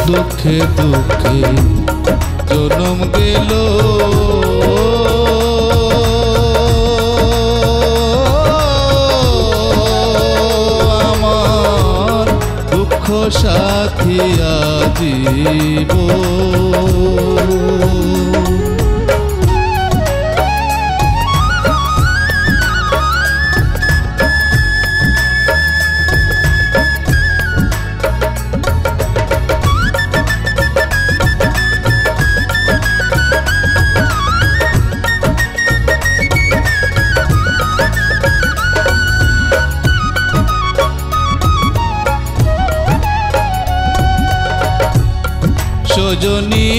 দুঃখে দুঃখে জনম গেল আমার দুঃখ সাথী আজীবন। সজনী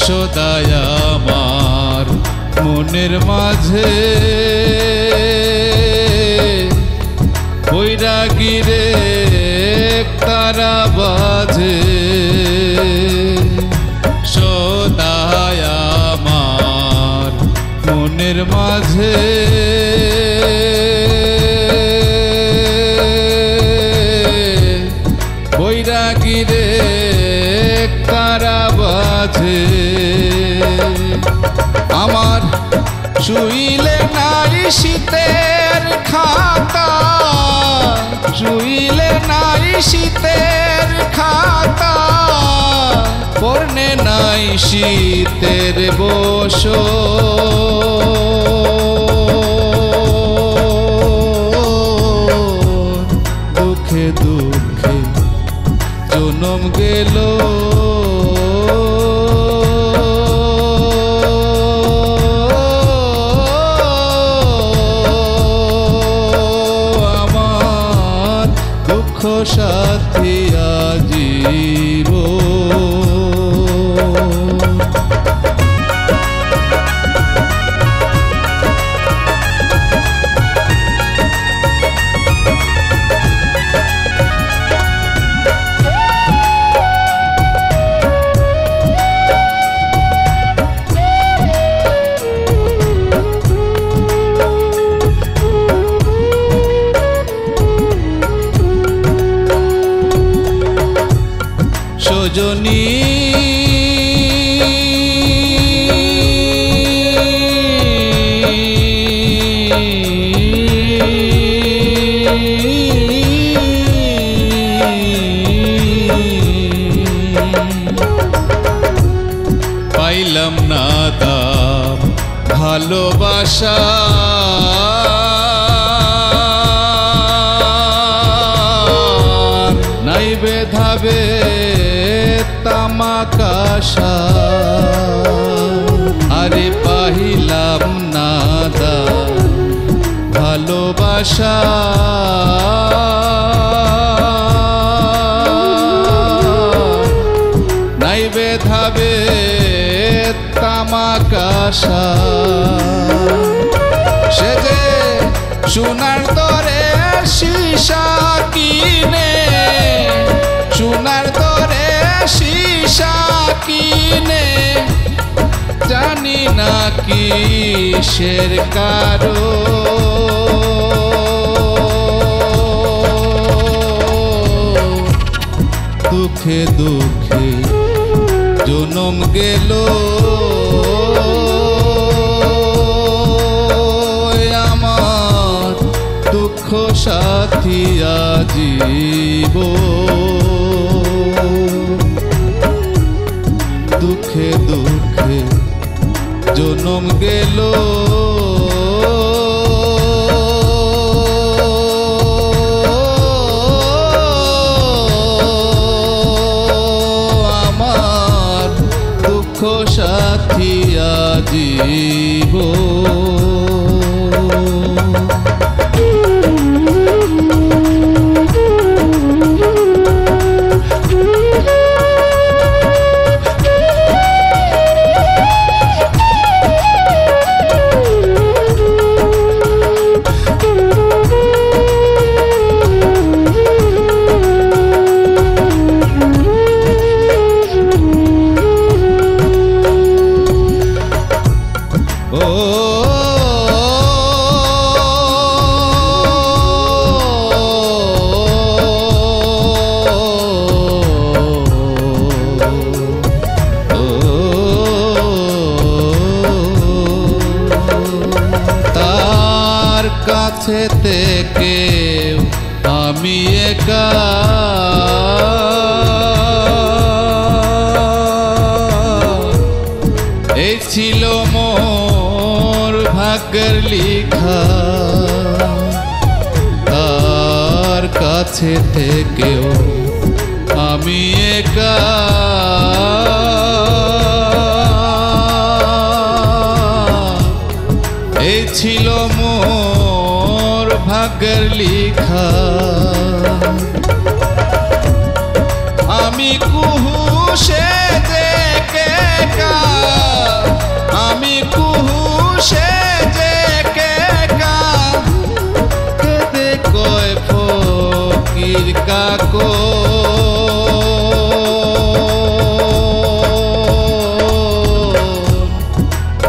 সদায় আমার মনের মাঝে বৈরাগীরে তারা বাজে সদায় আমার মনের মাঝে বৈরাগীরে তারা বাজে আমার শুইলে নাই শীতের খাতা শুইলে নাই শীতের খাতা পরনে নাই শীতের বস দুঃখে দুঃখে জনম গেল সাথী আজীবন। সজনী পাইলাম না দাম ভালোবাসা নাই বেধাবে তামাকাশা আরে পাহিলাম না দাম ভালোবাসা নাই বেধাবে তামাকাশা সে যে সোনার দরে সীসা কিনে সোনার দরে সীসা কিনে জানি না কিসের কারো দুঃখে দুঃখে জনম গেল আমার দুঃখ সাথী আজীবন। দুঃখে দুঃখে জনম গেল আমার দুঃখ সাথী আজীবন। কেউ আমি একা। এই ছিল মোর ভাগ্যের লিখা, তার কাছে থেকেও আমি একা। এই ছিল মোর ভাগ্যের লিখা। আমি কুহু সে দেখে কা, আমি কুহু সে দেখে কা, কেদে কয় ফকির কাকো।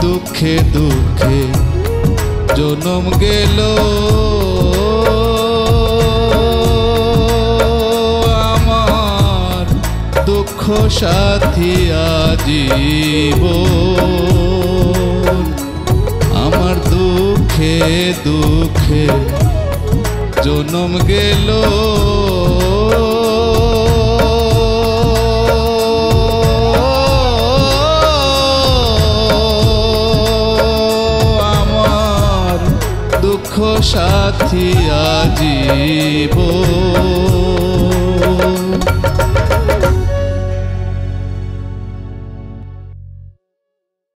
দুঃখে দুঃখে জনম গেল আমার, দুঃখ সাথী আজীবন। আমার দুঃখে দুঃখে জনম গেল সাথী আজীবন।